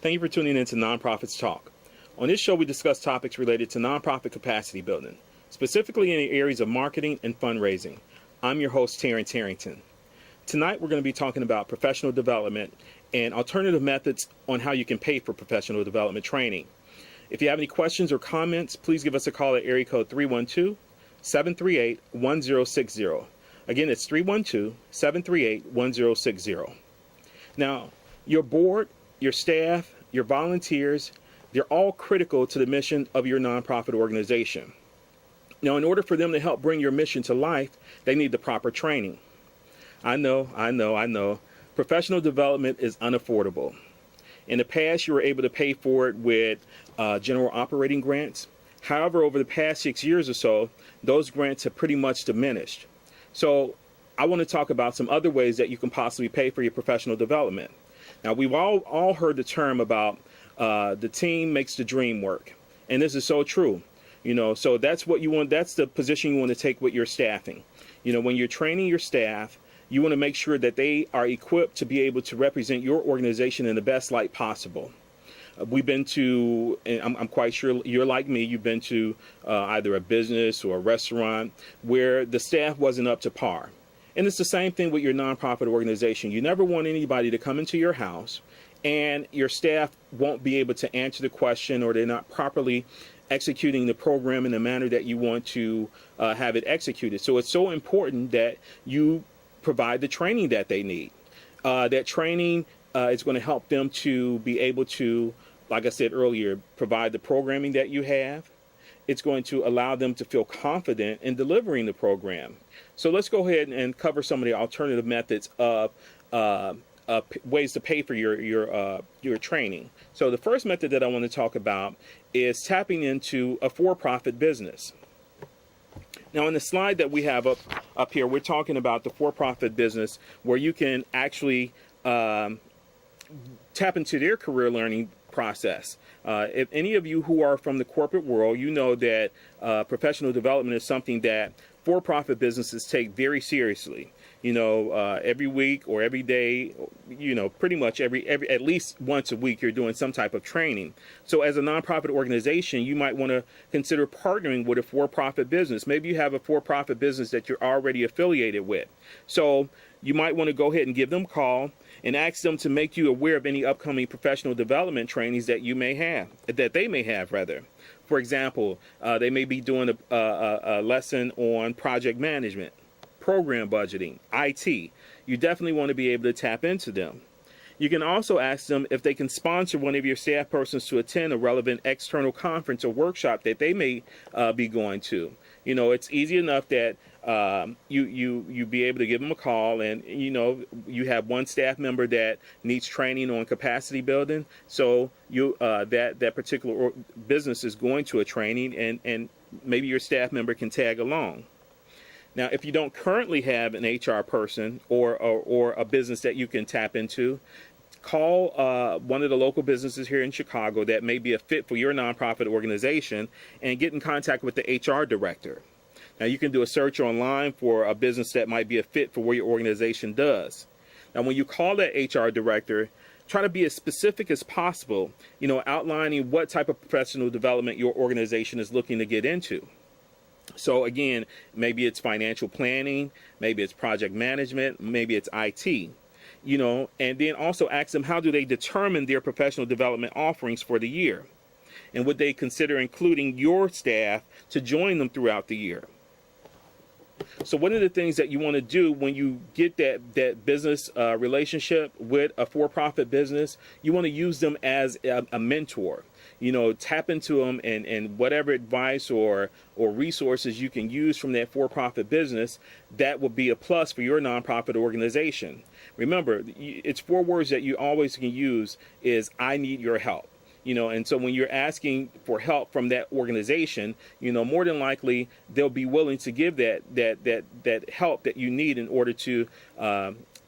Thank you for tuning in to Nonprofits Talk. On this show, we discuss topics related to nonprofit capacity building, specifically in the areas of marketing and fundraising. I'm your host, Terrence Harrington. Tonight, we're going to be talking about professional development and alternative methods on how you can pay for professional development training. If you have any questions or comments, please give us a call at area code 312-738-1060. Again, it's 312-738-1060. Now, your board, your staff, your volunteers, they're all critical to the mission of your nonprofit organization. Now, in order for them to help bring your mission to life, they need the proper training. I know. Professional development is unaffordable. In the past, you were able to pay for it with general operating grants. However, over the past 6 years or so, those grants have pretty much diminished. So I want to talk about some other ways that you can possibly pay for your professional development. Now, we've all heard the term about the team makes the dream work. And this is so true. So that's what you want. That's the position you want to take with your staffing. When you're training your staff, you want to make sure that they are equipped to be able to represent your organization in the best light possible. We've been to, and I'm quite sure you're like me, you've been to either a business or a restaurant where the staff wasn't up to par. And it's the same thing with your nonprofit organization. You never want anybody to come into your house and your staff won't be able to answer the question, or they're not properly executing the program in the manner that you want to have it executed. So it's so important that you provide the training that they need. That training is going to help them to be able to, like I said earlier, provide the programming that you have. It's going to allow them to feel confident in delivering the program. So let's go ahead and cover some of the alternative methods of ways to pay for your training. So the first method that I want to talk about is tapping into a for-profit business. Now, in the slide that we have up here, we're talking about the for-profit business where you can actually tap into their career learning process. If any of you who are from the corporate world, you know that professional development is something that for-profit businesses take very seriously. Every week or every day, pretty much every at least once a week, you're doing some type of training. So as a nonprofit organization, you might want to consider partnering with a for-profit business. Maybe you have a for-profit business that you're already affiliated with. So you might want to go ahead and give them a call and ask them to make you aware of any upcoming professional development trainings that they may have. For example, they may be doing a lesson on project management, program budgeting, IT. You definitely want to be able to tap into them. You can also ask them if they can sponsor one of your staff persons to attend a relevant external conference or workshop that they may be going to. It's easy enough that you be able to give them a call, and you have one staff member that needs training on capacity building, so that particular business is going to a training, and maybe your staff member can tag along. Now, if you don't currently have an HR person or a business that you can tap into, call one of the local businesses here in Chicago that may be a fit for your nonprofit organization and get in contact with the HR director. Now, you can do a search online for a business that might be a fit for what your organization does. Now, when you call that HR director, try to be as specific as possible, outlining what type of professional development your organization is looking to get into. So again, maybe it's financial planning, maybe it's project management, maybe it's IT, and then also ask them, how do they determine their professional development offerings for the year? And would they consider including your staff to join them throughout the year? So one of the things that you want to do when you get that business relationship with a for-profit business, you want to use them as a mentor. Tap into them and whatever advice or resources you can use from that for-profit business, that will be a plus for your nonprofit organization. Remember, it's 4 words that you always can use is, I need your help. And so when you're asking for help from that organization, more than likely they'll be willing to give that help that you need in order to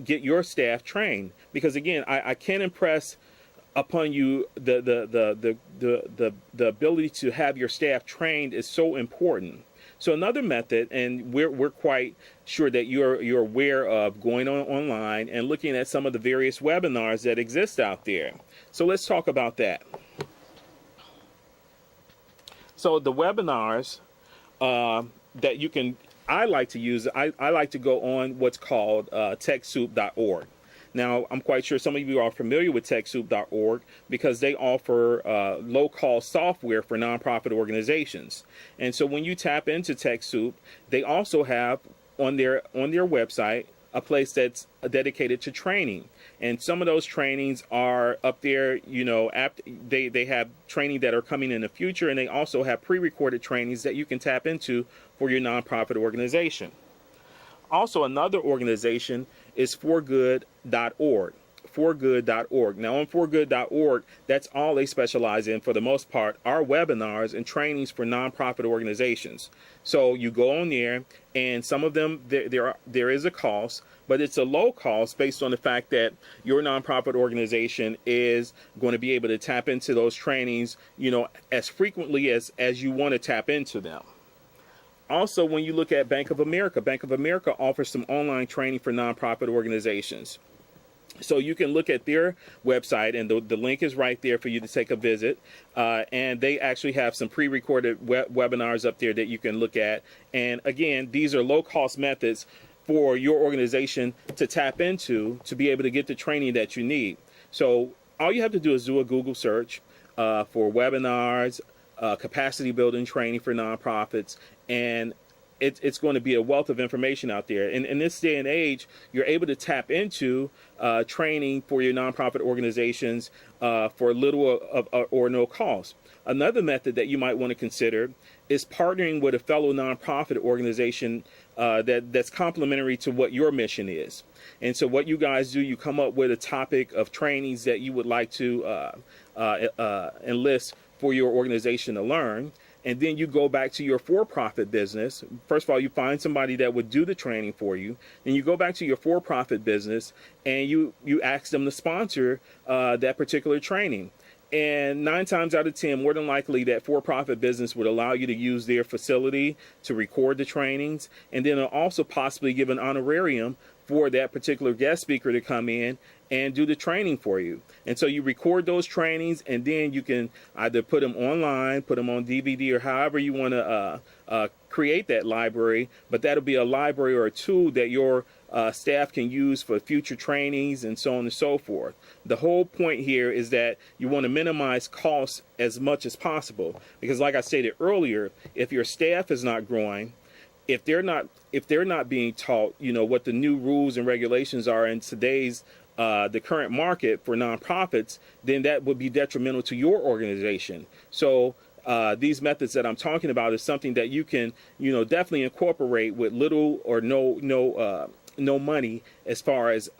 get your staff trained. Because again, I can't impress upon you the ability to have your staff trained is so important. So another method, and we're quite sure that you're aware of going online and looking at some of the various webinars that exist out there. So let's talk about that. So the webinars that you can, I like to use, I like to go on what's called TechSoup.org. Now, I'm quite sure some of you are familiar with TechSoup.org because they offer low-cost software for nonprofit organizations. And so when you tap into TechSoup, they also have on their website a place that's dedicated to training. And some of those trainings are up there, you know, they have training that are coming in the future, and they also have pre-recorded trainings that you can tap into for your nonprofit organization. Also, another organization is forgood.org. forgood.org. Now, on forgood.org, that's all they specialize in for the most part, are webinars and trainings for nonprofit organizations. So you go on there, and some of them, there is a cost, but it's a low cost based on the fact that your nonprofit organization is going to be able to tap into those trainings, you know, as frequently as you want to tap into them. Also, when you look at Bank of America offers some online training for nonprofit organizations. So you can look at their website, and the link is right there for you to take a visit. And they actually have some pre-recorded webinars up there that you can look at. And again, these are low-cost methods for your organization to tap into to be able to get the training that you need. So all you have to do is do a Google search for webinars, capacity building training for nonprofits, and it's going to be a wealth of information out there. And in this day and age, you're able to tap into training for your nonprofit organizations for little or no cost. Another method that you might want to consider is partnering with a fellow nonprofit organization that's complementary to what your mission is. And so what you guys do, you come up with a topic of trainings that you would like to enlist for your organization to learn. And then you go back to your for-profit business. First of all, you find somebody that would do the training for you. Then you go back to your for-profit business and you ask them to sponsor that particular training. And 9 times out of 10, more than likely, that for-profit business would allow you to use their facility to record the trainings, and then also possibly give an honorarium for that particular guest speaker to come in and do the training for you. And so you record those trainings, and then you can either put them online, put them on DVD, or however you want to create that library. But that'll be a library or a tool that your staff can use for future trainings and so on and so forth. The whole point here is that you want to minimize costs as much as possible, because like I stated earlier, if your staff is not growing, if they're not being taught, you know, what the new rules and regulations are in today's the current market for nonprofits, then that would be detrimental to your organization. So these methods that I'm talking about is something that you can, you know, definitely incorporate with little or no money as far as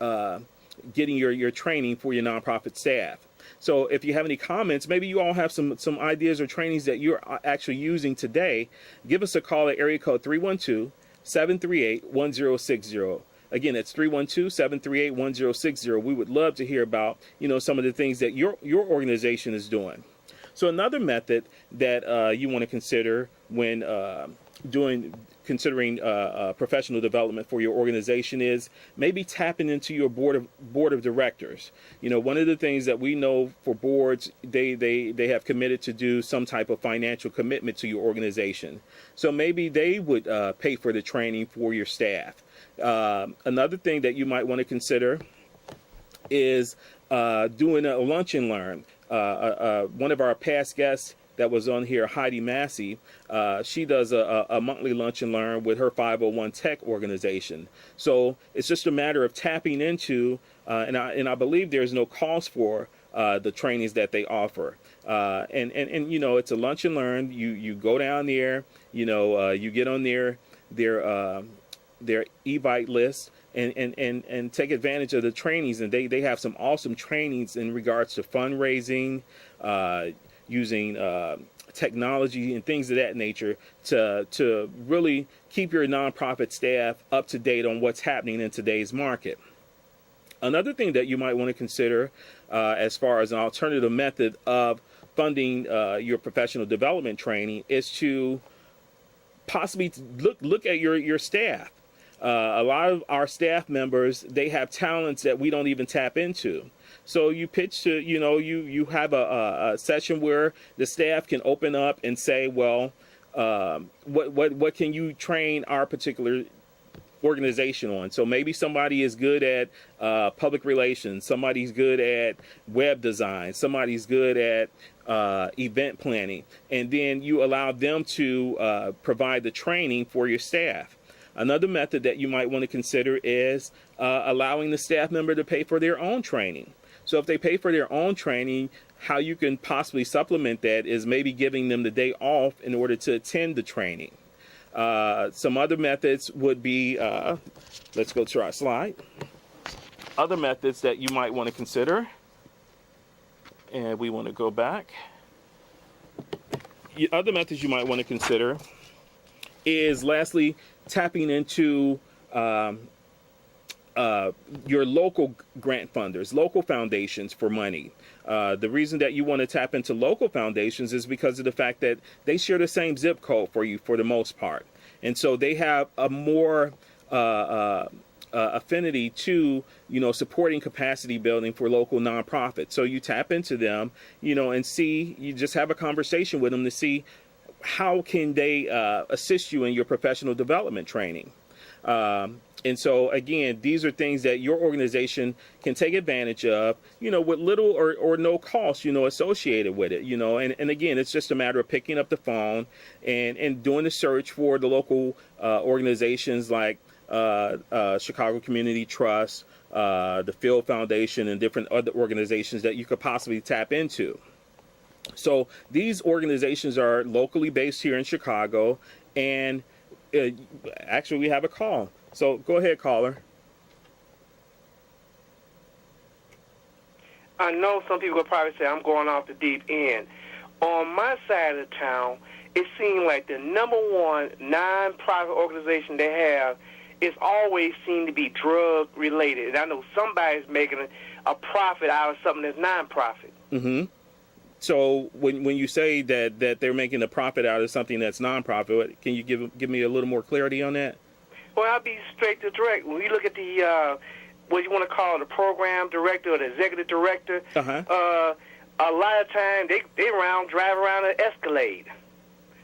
getting your training for your nonprofit staff. So if you have any comments, maybe you all have some ideas or trainings that you're actually using today, give us a call at area code 312-738-1060. Again, it's 312-738-1060. We would love to hear about, you know, some of the things that your organization is doing. So another method that you want to consider when considering professional development for your organization is maybe tapping into your board of directors. You know, one of the things that we know for boards, they have committed to do some type of financial commitment to your organization. So maybe they would pay for the training for your staff. Another thing that you might want to consider is doing a lunch and learn. One of our past guests that was on here, Heidi Massey, she does a monthly lunch and learn with her 501 Tech organization. So it's just a matter of tapping into, and I believe there's no cost for the trainings that they offer. And you know, it's a lunch and learn. You go down there, you know, you get on their Evite list and take advantage of the trainings. And they have some awesome trainings in regards to fundraising, using technology and things of that nature to really keep your nonprofit staff up to date on what's happening in today's market. Another thing that you might want to consider as far as an alternative method of funding your professional development training is to possibly look at your staff. A lot of our staff members, they have talents that we don't even tap into. So you pitch to, you have a session where the staff can open up and say, well, what can you train our particular organization on? So maybe somebody is good at public relations, somebody's good at web design, somebody's good at event planning, and then you allow them to provide the training for your staff. Another method that you might want to consider is allowing the staff member to pay for their own training. So if they pay for their own training, how you can possibly supplement that is maybe giving them the day off in order to attend the training. Some other methods would be, let's go to our slide. Other methods that you might want to consider, and we want to go back. Other methods you might want to consider is, lastly, tapping into your local grant funders, local foundations for money. The reason that you want to tap into local foundations is because of the fact that they share the same zip code for you for the most part. And so they have a more affinity to, supporting capacity building for local nonprofits. So you tap into them, and see, you just have a conversation with them to see how can they assist you in your professional development training. And so, again, these are things that your organization can take advantage of, with little or no cost, associated with it, and again, it's just a matter of picking up the phone and doing the search for the local organizations like Chicago Community Trust, the Field Foundation, and different other organizations that you could possibly tap into. So these organizations are locally based here in Chicago, and actually we have a call. So go ahead, caller. I know some people will probably say I'm going off the deep end. On my side of the town, it seems like the number one non-profit organization they have is always seemed to be drug related. And I know somebody's making a profit out of something that's non-profit. Mm-hmm. So when you say that they're making a profit out of something that's non-profit, can you give me a little more clarity on that? Well, I'll be straight to direct. When you look at the what you want to call the program director or the executive director, a lot of times they drive around an Escalade,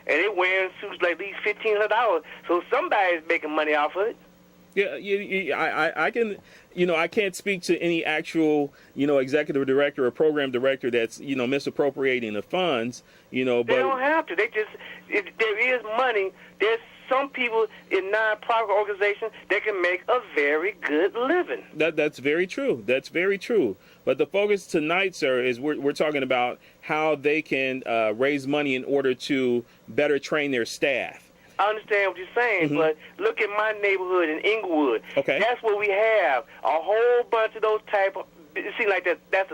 and they wearing suits like these $1,500. So somebody's making money off of it. Yeah, I can, I can't speak to any actual, executive director or program director that's, misappropriating the funds, but they don't have to. There is money. There's some people in non-profit organizations that can make a very good living. That's very true. That's very true. But the focus tonight, sir, is we're talking about how they can raise money in order to better train their staff. I understand what you're saying, but look at my neighborhood in Inglewood. Okay. That's where we have a whole bunch of those type of, it seems like that's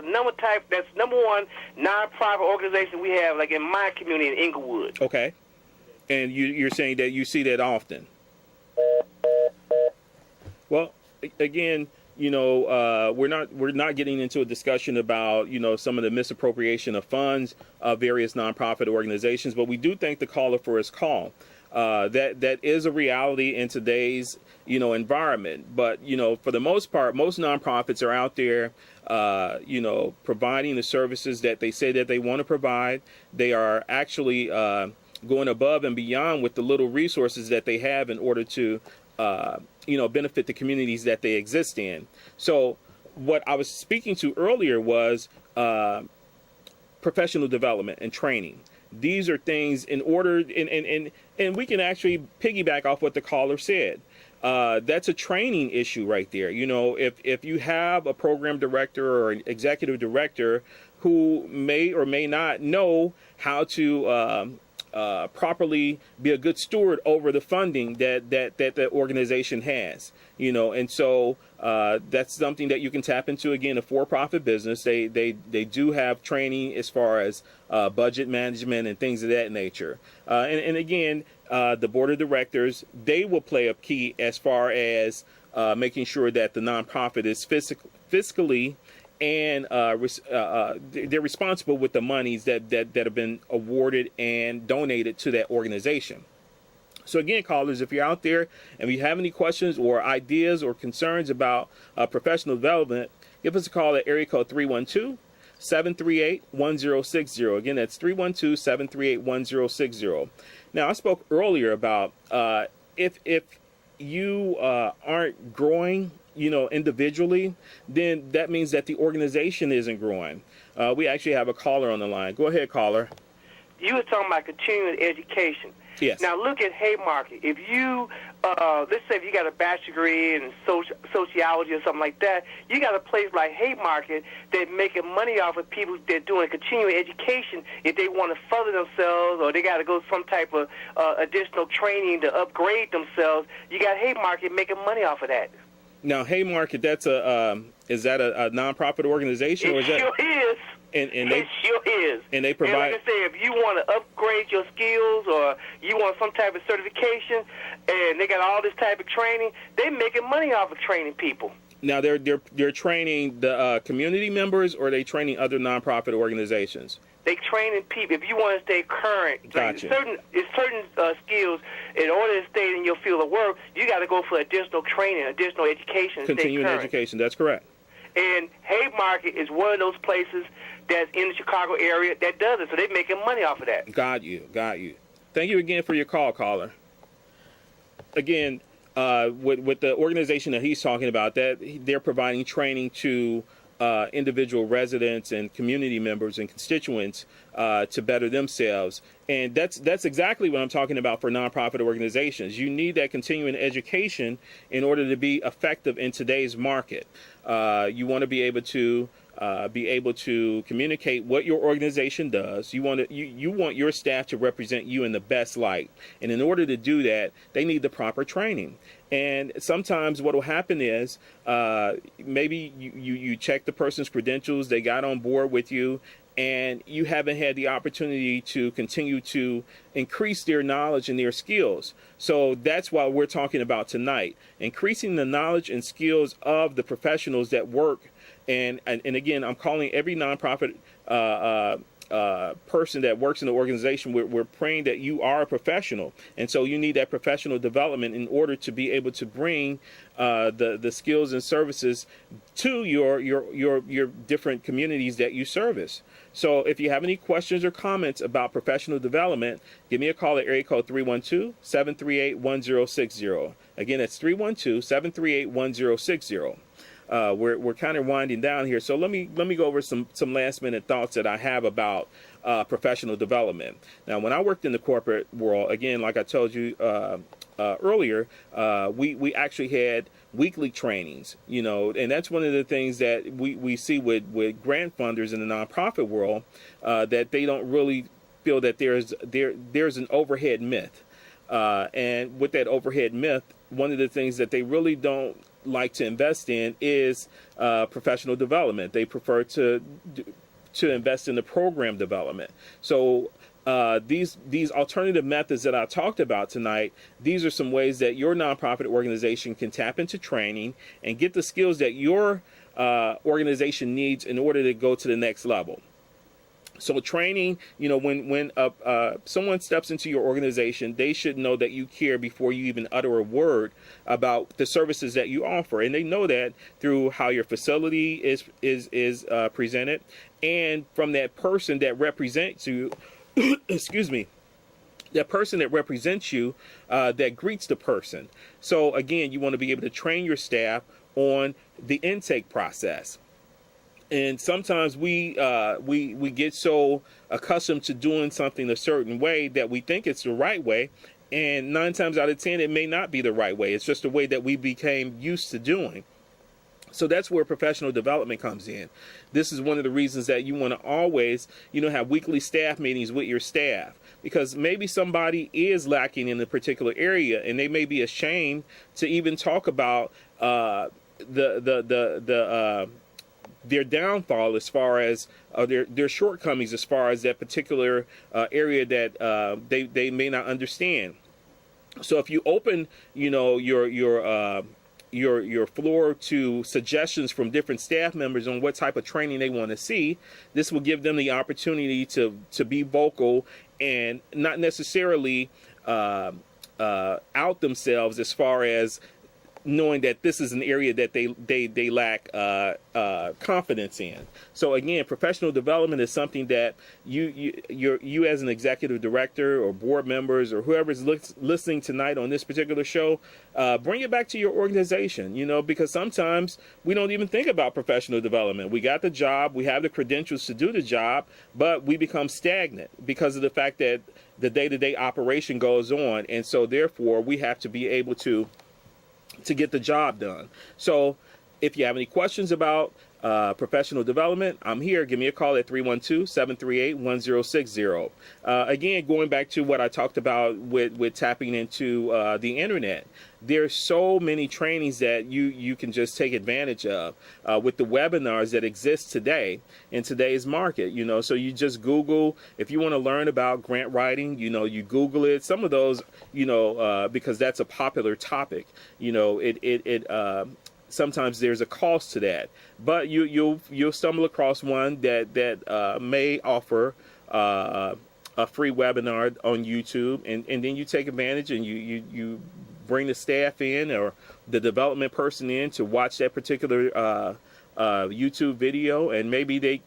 number one non-profit organization we have, like in my community in Inglewood. Okay. And you're saying that you see that often. Well, again, we're not getting into a discussion about, some of the misappropriation of funds of various nonprofit organizations, but we do thank the caller for his call. That is a reality in today's, environment. But, for the most part, most nonprofits are out there, providing the services that they say that they want to provide. They are actually going above and beyond with the little resources that they have in order to, benefit the communities that they exist in. So what I was speaking to earlier was professional development and training. These are things in order, and we can actually piggyback off what the caller said. That's a training issue right there. If you have a program director or an executive director who may or may not know how to properly be a good steward over the funding that the organization has, and so that's something that you can tap into. Again, a for-profit business, they do have training as far as budget management and things of that nature. And again, the board of directors, they will play a key as far as making sure that the nonprofit is fiscally and they're responsible with the monies that have been awarded and donated to that organization. So again, callers, if you're out there and you have any questions or ideas or concerns about professional development, give us a call at area code 312-738-1060. Again, that's 312-738-1060. Now, I spoke earlier about if you aren't growing, individually, then that means that the organization isn't growing. We actually have a caller on the line. Go ahead, caller. You were talking about continuing education. Yes. Now look at Haymarket. If you, let's say if you got a bachelor's degree in sociology or something like that, you got a place like Haymarket that's making money off of people that doing continuing education if they want to further themselves or they got to go some type of additional training to upgrade themselves. You got Haymarket making money off of that. Now, Haymarket, that's is that a nonprofit organization? It sure is. And it sure is. And they provide. And like I say, if you want to upgrade your skills or you want some type of certification, and they got all this type of training, they're making money off of training people. Now, they're training the community members, or are they training other nonprofit organizations? They training people. If you want to stay current, gotcha. certain skills, in order to stay in your field of work, you got to go for additional training, additional education. Continuing education, that's correct. And Haymarket is one of those places that's in the Chicago area that does it, so they're making money off of that. Got you. Thank you again for your call, caller. Again, with the organization that he's talking about, that they're providing training to individual residents and community members and constituents to better themselves. And that's exactly what I'm talking about for nonprofit organizations. You need that continuing education in order to be effective in today's market. You want to be able to communicate what your organization does. You want your staff to represent you in the best light. And in order to do that, they need the proper training. And sometimes what will happen is maybe you check the person's credentials, they got on board with you, and you haven't had the opportunity to continue to increase their knowledge and their skills. So that's what we're talking about tonight, increasing the knowledge and skills of the professionals that work. And again, I'm calling every nonprofit person that works in the organization. We're praying that you are a professional, and so you need that professional development in order to be able to bring the skills and services to your different communities that you service. So if you have any questions or comments about professional development, give me a call at area code 312-738-1060. Again, that's 312-738-1060. We're kind of winding down here, so let me go over some last minute thoughts that I have about professional development. Now, when I worked in the corporate world, again, like I told you earlier, we actually had weekly trainings, and that's one of the things that we see with grant funders in the nonprofit world, that they don't really feel that there's an overhead myth, and with that overhead myth, one of the things that they really don't like to invest in is professional development. They prefer to invest in the program development. So these alternative methods that I talked about tonight, these are some ways that your nonprofit organization can tap into training and get the skills that your organization needs in order to go to the next level. So training, when someone steps into your organization, they should know that you care before you even utter a word about the services that you offer, and they know that through how your facility is presented, and from that person that represents you. Excuse me. That person that represents you, that greets the person. So again, you want to be able to train your staff on the intake process. And sometimes we get so accustomed to doing something a certain way that we think it's the right way, and 9 times out of 10 it may not be the right way. It's just a way that we became used to doing. So that's where professional development comes in. This is one of the reasons that you want to always, have weekly staff meetings with your staff, because maybe somebody is lacking in a particular area, and they may be ashamed to even talk about their downfall as far as their shortcomings as far as that particular area that they may not understand. So if you open, your floor to suggestions from different staff members on what type of training they want to see, this will give them the opportunity to be vocal and not necessarily out themselves as far as knowing that this is an area that they lack confidence in. So again, professional development is something that you as an executive director or board members or whoever's listening tonight on this particular show, bring it back to your organization, because sometimes we don't even think about professional development. We got the job, we have the credentials to do the job, but we become stagnant because of the fact that the day-to-day operation goes on. And so therefore we have to be able to get the job done. So if you have any questions about professional development, I'm here. Give me a call at 312-738-1060. Again, going back to what I talked about with tapping into the internet, there's so many trainings that you can just take advantage of with the webinars that exist today in today's market. So you just Google, if you want to learn about grant writing, you Google it. Some of those, because that's a popular topic, sometimes there's a cost to that, but you'll stumble across one that may offer a free webinar on YouTube, and then you take advantage and you bring the staff in or the development person in to watch that particular YouTube video, and maybe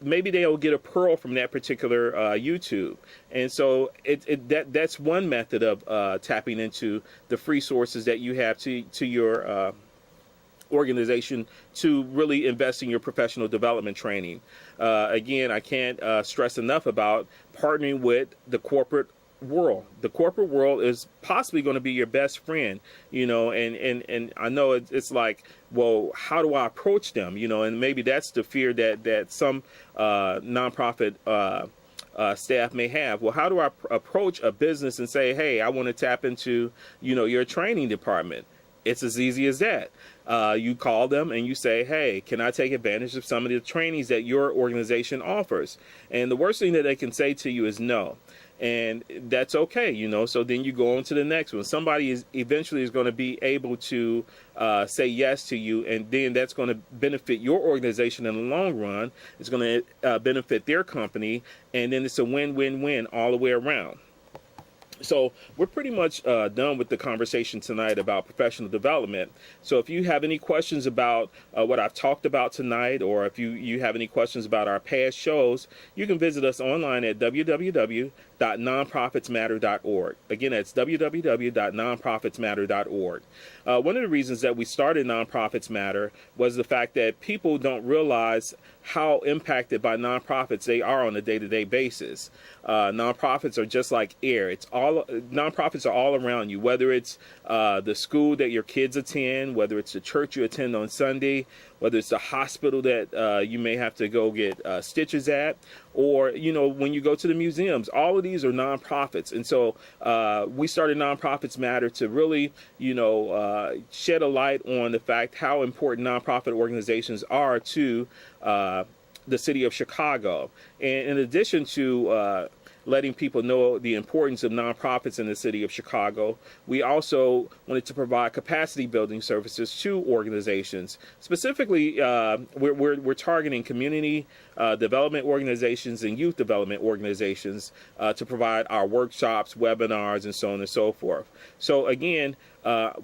maybe they'll get a pearl from that particular YouTube. And so that's one method of tapping into the free sources that you have to your organization to really invest in your professional development training. Again, I can't stress enough about partnering with the corporate world. The corporate world is possibly going to be your best friend, and I know it's like, well, how do I approach them? And maybe that's the fear that some nonprofit staff may have. Well, how do I approach a business and say, hey, I want to tap into, your training department? It's as easy as that. You call them and you say, hey, can I take advantage of some of the trainings that your organization offers? And the worst thing that they can say to you is no. And that's okay, so then you go on to the next one. Somebody eventually is going to be able to say yes to you, and then that's going to benefit your organization in the long run. It's going to benefit their company, and then it's a win-win-win all the way around. So we're pretty much done with the conversation tonight about professional development. So if you have any questions about what I've talked about tonight, or if you have any questions about our past shows, you can visit us online at www.nonprofitsmatter.org. Again, that's www.nonprofitsmatter.org. One of the reasons that we started Nonprofits Matter was the fact that people don't realize how impacted by nonprofits they are on a day-to-day basis. Nonprofits are just like air. Nonprofits are all around you, whether it's the school that your kids attend, whether it's the church you attend on Sunday, whether it's the hospital that you may have to go get stitches at, or, when you go to the museums. All of these are nonprofits. And so we started Nonprofits Matter to really, shed a light on the fact how important nonprofit organizations are to the city of Chicago. And in addition to letting people know the importance of nonprofits in the city of Chicago, we also wanted to provide capacity building services to organizations. Specifically, we're targeting community development organizations and youth development organizations to provide our workshops, webinars, and so on and so forth. So again,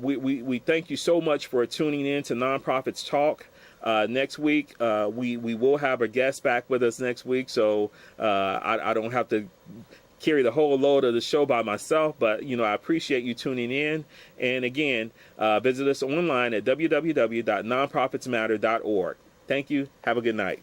we thank you so much for tuning in to Nonprofits Talk. Next week, we will have a guest back with us next week, so I don't have to carry the whole load of the show by myself, but I appreciate you tuning in. And again, visit us online at www.nonprofitsmatter.org. Thank you. Have a good night.